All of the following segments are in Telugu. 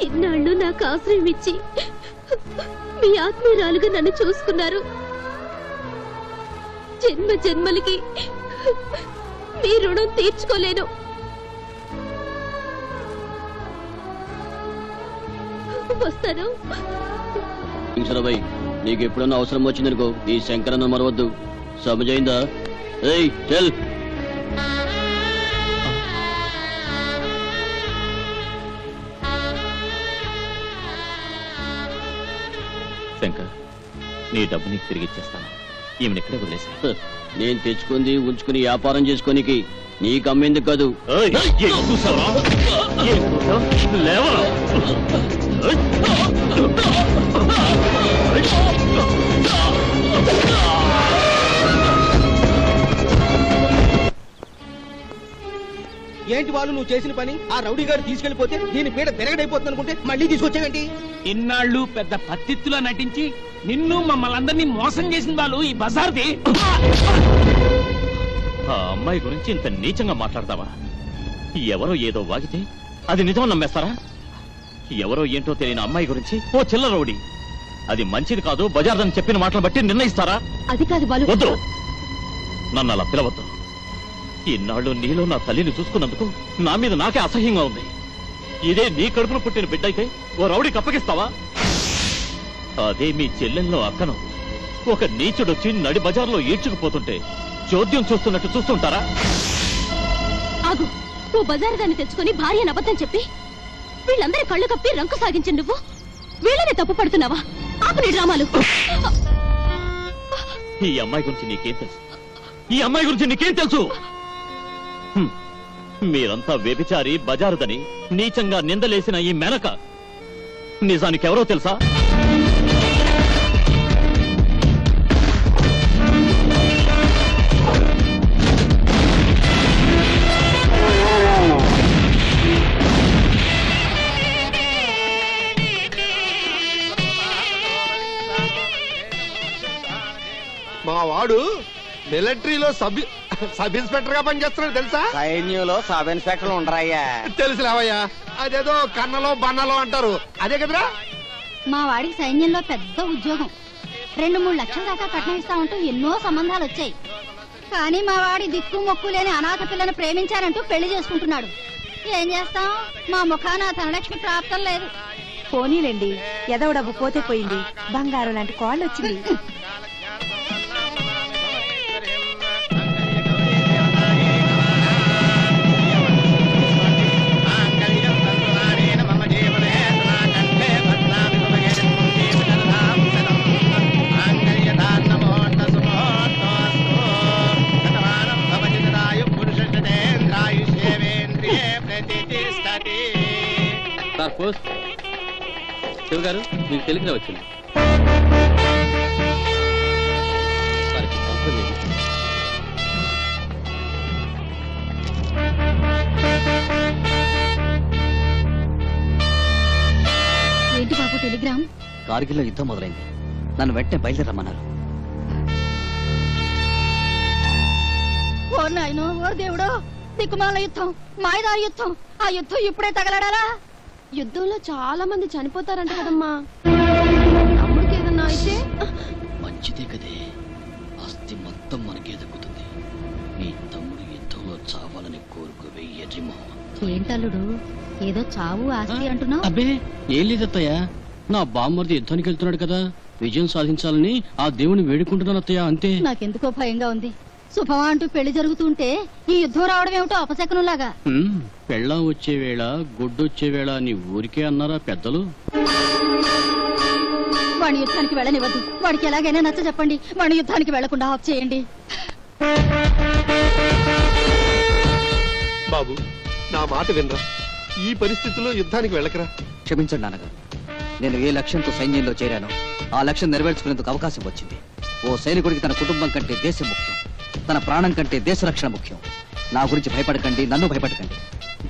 ఇన్నాళ్ళు నాకు ఆశ్రయం ఇచ్చి మీ ఆత్మీయురాలుగా నన్ను చూసుకున్నారు. జన్మ జన్మలకి మీ రుణం తీర్చుకోలేను. వస్తాను. నీకు ఎప్పుడన్నా అవసరం వచ్చిందనుకో ఈ శంకరన్న మరవద్దు. సమజైందా? ఏయ్ చల్. శంకర్, నీ డబ్బు నీకు తిరిగి ఇచ్చేస్తాను. ఈమెను ఇక్కడే వదిలేసా. నేను తెచ్చుకుంది ఉంచుకుని వ్యాపారం చేసుకోనికి, నీకు అమ్మేందుకు కాదు. ఏంటి వాళ్ళు నువ్వు చేసిన పని? ఆ రౌడీ గారు తీసుకెళ్లిపోతే దీని పీడ తిరగడైపోతుంది అనుకుంటే మళ్ళీ తీసుకొచ్చావేంటి? ఇన్నాళ్ళు పెద్ద పత్తిత్తులా నటించి నిన్ను మమ్మల్ని అందరినీ మోసం చేసిన వాళ్ళు ఈ బజార్ది. ఆ అమ్మాయి గురించి ఇంత నీచంగా మాట్లాడతావా? ఎవరో ఏదో వాగితే అది నిజం నమ్మేస్తారా? ఎవరో ఏంటో తెలియని అమ్మాయి గురించి ఓ చిల్లర రౌడీ అది మంచిది కాదు బజార్దని చెప్పిన మాటలు బట్టి నిర్ణయిస్తారా? అది కాదు బాలు. వద్దు, నన్ను అలా పిలవద్దు. ఇన్నాళ్ళు నీలో నా తల్లిని చూసుకున్నందుకు నా మీద నాకే అసహ్యంగా ఉంది. ఇదే నీ కడుపున పుట్టిన బిడ్డ అయితే ఓ రౌడీకి అప్పగిస్తావా? అదే మీ చెల్లెల్లో అక్కను ఒక నీచుడొచ్చి నడి బజార్లో ఈడ్చుకుపోతుంటే చోద్యం చూస్తున్నట్టు చూస్తుంటారా? ఆగు. ఓ బజారు దాన్ని తెచ్చుకుని భార్యను అబద్ధం చెప్పి వీళ్ళందరి కళ్ళు కప్పి రంకు సాగించి నువ్వు వీళ్ళని తప్పు పడుతున్నావా? ఆపు నీ డ్రామాలు. ఈ అమ్మాయి గురించి నీకేం తెలుసు? ఈ అమ్మాయి గురించి నీకేం తెలుసు? మీరంతా వ్యభిచారి బజారుదని నీచంగా నిందలేసిన ఈ మేనక నిజానికి ఎవరో తెలుసా? మా వాడు మిలిటరీలో సబ్ ఇన్స్పెక్టర్ గా పనిచేస్తున్నాడు తెలుసా? సైన్యంలో సబ్ ఇన్స్పెక్టర్లు ఉండరాయ్యా. తెలుసులేవయ్యా, అదేదో కన్నలో బన్నలో అంటారు, అదే కదరా? మా వాడికి సైన్యంలో పెద్ద ఉద్యోగం, 2-3 లక్షల దాకా కట్నం ఇస్తామంటూ ఎన్నో సంబంధాలు వచ్చాయి. కానీ మా వాడి దిక్కు మొక్కు లేని అనాథ పిల్లను ప్రేమించారంటూ పెళ్లి చేసుకుంటున్నాడు. ఏం చేస్తాం, మా ముఖాన ధనలక్ష్మి ప్రాప్తం లేదు. పోనీలేండి, ఎదవ డబ్బు పోతే పోయింది, బంగారం లాంటి కోళ్ళు వచ్చింది. శివ గారు, మీకు తెలిసిన వచ్చింది. ఏంటి బాబు టెలిగ్రామ్? కార్గిల్లో యుద్ధం మొదలైంది, నన్ను వెంటనే బయలుదేరమ్మన్నారు. ఓ నాయనో, ఓ దేవుడో, దిక్కుమాల యుద్ధం, మాయదారి యుద్ధం. ఆ యుద్ధం ఇప్పుడే తగలడాలా? యుద్ధంలో చాలా మంది చనిపోతారంట కదమ్మా. తమ్ముడికి ఏదన్నా అయితే మంచిదే కదే, ఆస్తి మొత్తం మనకే దక్కుతుంది. నీ తమ్ముడు యుద్ధంలో చావాలని కోరుకోవే ఎర్రి మొహం. ఏంటల్లుడు, ఏదో చావు ఆస్తి అంటున్నావు? అబ్బే ఏం లేదత్తయ్య, నా బామ్మర్ది యుద్ధానికి వెళ్తున్నాడు కదా, విజయం సాధించాలని ఆ దేవుని వేడుకుంటున్నాను అత్తయ్య, అంతే. నాకెందుకో భయంగా ఉంది. శుభమా అంటూ పెళ్లి జరుగుతుంటే ఈ యుద్ధం రావడం ఏమిటో అపశకనంలాగా. పెళ్ళం వచ్చే వేళ గుడ్డొచ్చే వేళ నీ ఊరికే అన్నారా పెద్దలు? వాడి యుద్ధానికి వెళ్ళనివ్వద్దు. వాడికి ఎలాగైనా నచ్చ చెప్పండి, వాడి యుద్ధానికి వెళ్లకుండా ఆఫ్ చేయండి. బాబు, నా మాట వినరా, ఈ పరిస్థితుల్లో యుద్ధానికి వెళ్ళకరా. క్షమించండి నాన్నగారు, నేను ఏ లక్ష్యంతో సైన్యంలో చేరానో ఆ లక్ష్యం నెరవేర్చుకునేందుకు అవకాశం వచ్చింది. ఓ సైనికుడికి తన కుటుంబం కంటే దేశం ముఖ్యం, తన ప్రాణం కంటే దేశ రక్షణ ముఖ్యం. నా గురించి భయపడకండి, నన్ను భయపడకండి.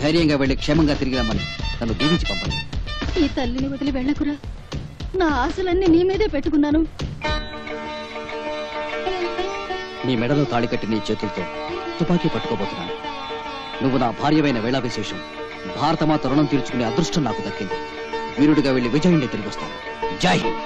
ధైర్యంగా వెళ్లి క్షేమంగా తిరిగి రమ్మని నన్ను దీవించి పంపండి. ఈ తల్లిని వదిలి వెళ్ళకురా, నా ఆశలన్నీ నీ మీదే పెట్టుకున్నాను. నీ మెడలో తాళి కట్టి నీ చేతులతో తుపాకీ పట్టుకోబోతున్నాను. నువ్వు నా భార్యమైన వేళా విశేషం, భారతమాత రుణం తీర్చుకునే అదృష్టం నాకు దక్కింది. వీరుడిగా వెళ్లి విజయుడిని తిరిగి వస్తాను. జై హింద్.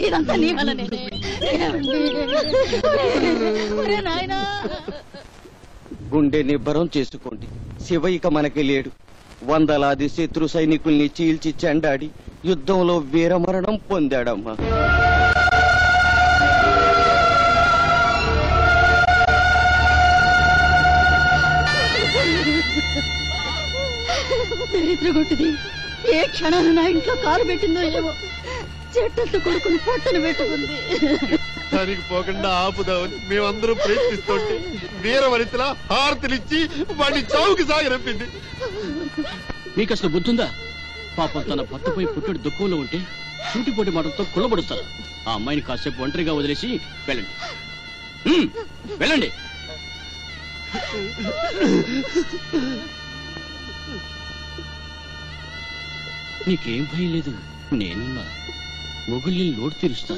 ఇదంతా నీ వల్లనే. గుండె నిబ్బరం చేసుకోండి. శివ ఇక మనకి లేడు. వందలాది శత్రు సైనికుల్ని చీల్చి చెండాడి యుద్ధంలో వీరమరణం పొందాడమ్మా. దరిద్రగొట్టిది ఏ క్షణాన నా ఇంట్లో కాలు పెట్టిందో ఏమో. చెట్టంత కొడుకుని పొట్టను పెట్టుకుంది. దానికి పోకుండా ఆపుదామని మేమందరం ప్రయత్నిస్తుంటే వీరవనితలా హారతినిచ్చి వాడిని చావుకి సాగరంపింది. మీకు అసలు బుద్ధుందా? పాపం తన భర్తపై పుట్టుడు దుఃఖంలో ఉంటే సూటిపోటి మాటలతో కుళ్ళబడుతారు. ఆ అమ్మాయిని కాసేపు ఒంటరిగా వదిలేసి వెళ్ళండి. వెళ్ళండి. నీకేం భయం లేదు, నేనున్నా. మొగుల్ని లోటు తీరుస్తా,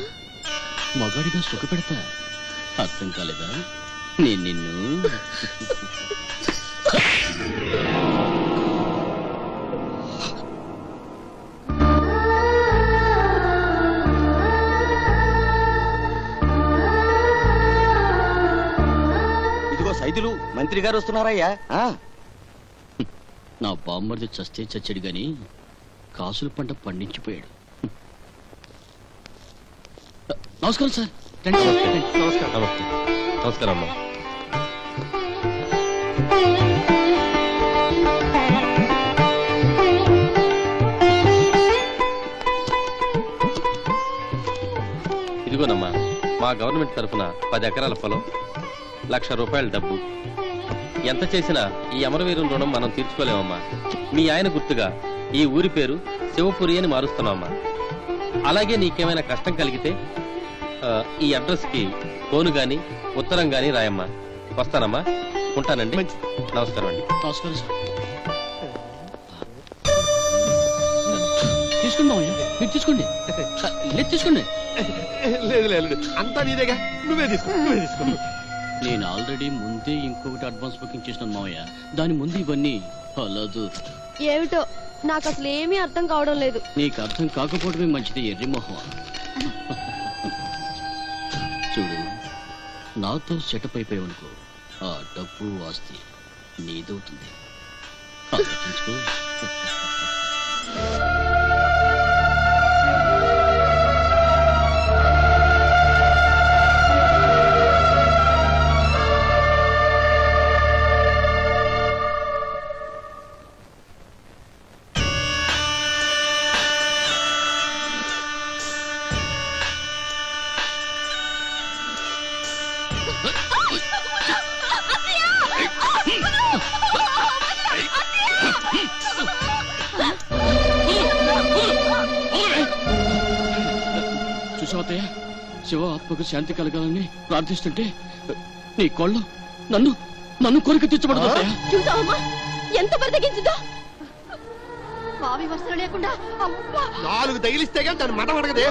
మగాడిగా సుఖ పెడతా. అర్థం కాలేదా? నేను నిన్ను ఇదిగో సైదులు, మంత్రి గారు వస్తున్నారయ్యా. నా బామ్మర్ది చస్తే చచ్చాడు గాని కాసుల పంట పండించిపోయాడు. నమస్కారం సార్. నమస్కారం. నమస్కారం అమ్మా. ఇదిగోనమ్మా, మా గవర్నమెంట్ తరఫున 10 ఎకరాల పొలం, 1,00,000 రూపాయల డబ్బు. ఎంత చేసినా ఈ అమరవీరుల రుణం మనం తీర్చుకోలేమమ్మా. మీ ఆయన గుర్తుగా ఈ ఊరి పేరు శివపురి అని మారుస్తున్నామమ్మా. అలాగే నీకేమైనా కష్టం కలిగితే ఈ అడ్రస్ కి ఫోను గాని ఉత్తరం గాని రాయమ్మా. వస్తానమ్మా. ఉంటానండి. నమస్కారం అండి. నమస్కారం సార్. తీసుకోండి, మీరు తీసుకోండి. లేదు తీసుకోండి. లేదు లేదు, అంతా నీదేగా, నువ్వే తీసుకో. నేను ఆల్రెడీ ముందే ఇంకొకటి అడ్వాన్స్ బుకింగ్ చేసినాను మావయ్య. దాని ముందు ఇవన్నీ అలాదు. ఏమిటో నాకు అసలు ఏమీ అర్థం కావడం లేదు. నీకు అర్థం కాకపోవడమే మంచిది ఎర్రి మొహం. చూడు, నాతో సెటప్ అయిపోయావనుకో, ఆ డబ్బు ఆస్తి నీదవుతుంది. ఆలోచించుకో. చూసావతయ్య, శివ ఆత్మకు శాంతి కలగాలని ప్రార్థిస్తుంటే నీ కోళ్ళు నన్ను కోరిక తెచ్చబడదు. చూసావమ్మా ఎంత బతికించిందో. మావి వస్త్రం లేకుండా 4 తగిలిస్తే కానీ దాన్ని మతం అడగదే.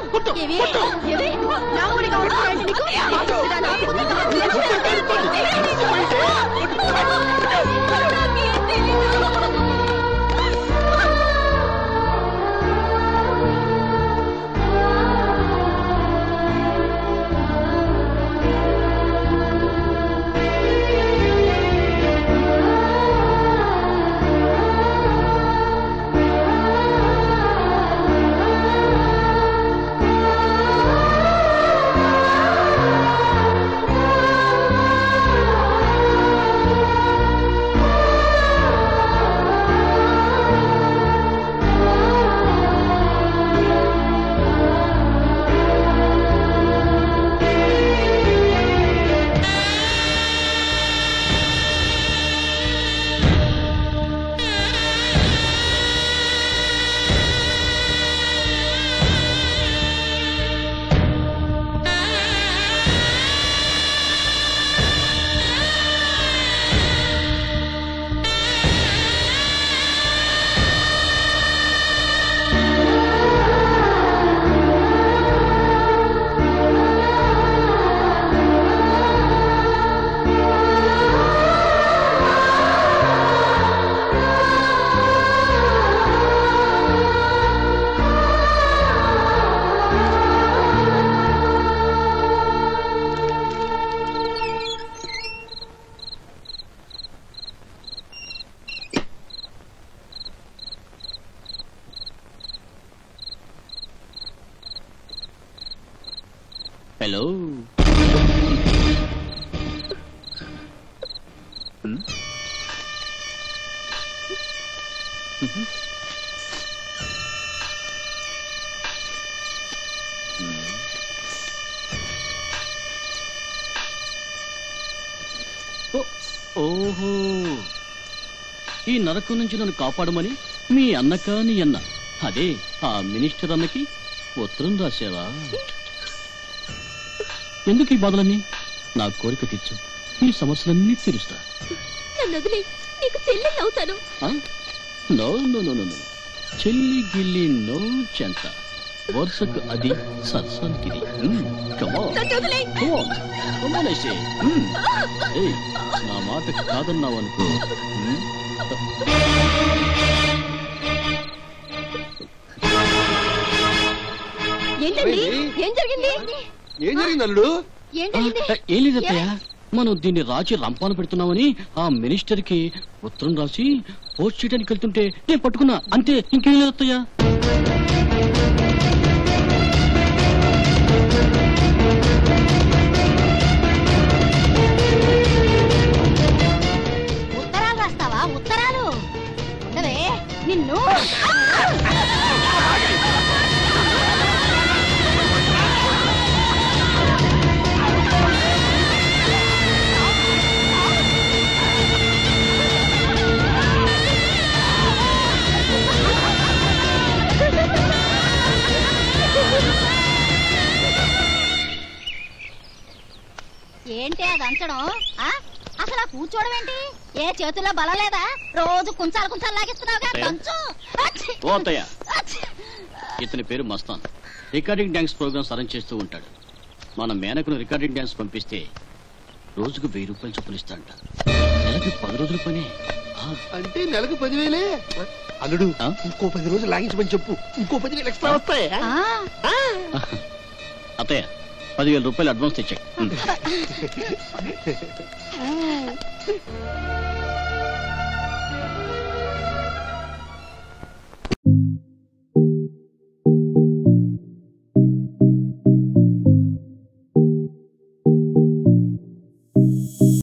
హలో ఓహో, ఈ నరకం నుంచి నన్ను కాపాడమని మీ అన్నక నీ అన్న, అదే ఆ మినిస్టర్ అన్నకి ఉత్తరం రాశావా? ఎందుకు ఈ బాధలన్నీ? నా కోరిక తీర్చు, ఈ సమస్యలన్నీ తీరుస్తా. నన్ను వదిలి నీకు చెల్లెలు అవుతాను. నో నో నో నో, చెల్లి గిల్లి నో చెంత, వరుసకు అది సరసానికి. నా మాట కాదన్నావు అనుకో. ఏంటండి? ఏం జరిగింది? ఏం జరిగింది అల్లుడు? ఏం లేదత్తయ్య, మనం దీన్ని రాచి రంపాలు పెడుతున్నామని ఆ మినిస్టర్ కి ఉత్తరం రాసి పోస్ట్ చేయడానికి వెళ్తుంటే నేను పట్టుకున్నా, అంతే, ఇంకేం లేదత్తయ్య. ఉత్తరాలు రాస్తావా? ఉత్తరాలు ఉండవే నిన్ను. ఏంటి అది అంచడం? అసలు ఆ కూర్చోవడం ఏంటి? ఏ చేతుల్లో బలం లేదా? రోజు కుంచాలు కుంచాలు లాగిస్తున్నావుగా. దంచు. ఓ అత్తయ్య, ఇతని పేరు Mastan, recording dance programs arrange చేస్తూ ఉంటాడు. మన మేనకును రికార్డింగ్ డాన్స్ పంపిస్తే రోజుకు 1000 రూపాయలు చొప్పులు ఇస్తాంట. నెలకి 10 రోజుల పనే. అంటే నెలకు 10,000. అల్లుడు, ఇంకో 10 రోజులు లాగించమని చెప్పు, ఇంకో 10,000 ఎక్స్ట్రా వస్తాయి. అత్తయ్య, 10,000 రూపాయలు అడ్వాన్స్ తెచ్చాయి.